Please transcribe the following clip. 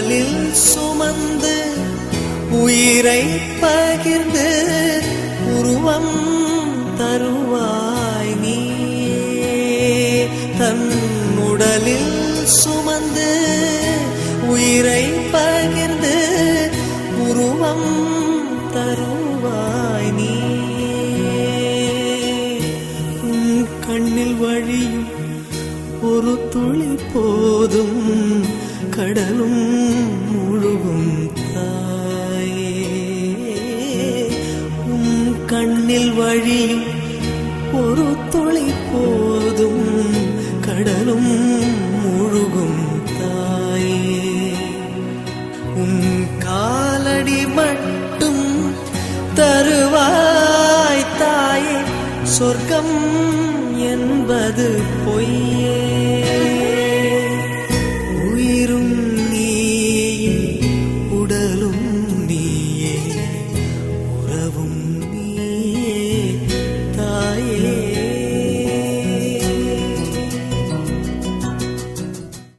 உடலில் சுமந்து உயிரை பகிர்ந்து உருவம் தருவாய் நீ. தன் உடலில் சுமந்து உயிரை பகிர்ந்து உருவம் தருவாய் நீ. உன் கண்ணில் வழியும் ஒரு துளி போதும் கடலும் முழுகும் தாயே. உன் கண்ணில் வழியும் ஒரு துளி போதும் கடலும் முழுகும் தாயே. உன் காலடி மட்டும் தருவாய் தாயே, சொர்க்கம் என்பது பொய்யே.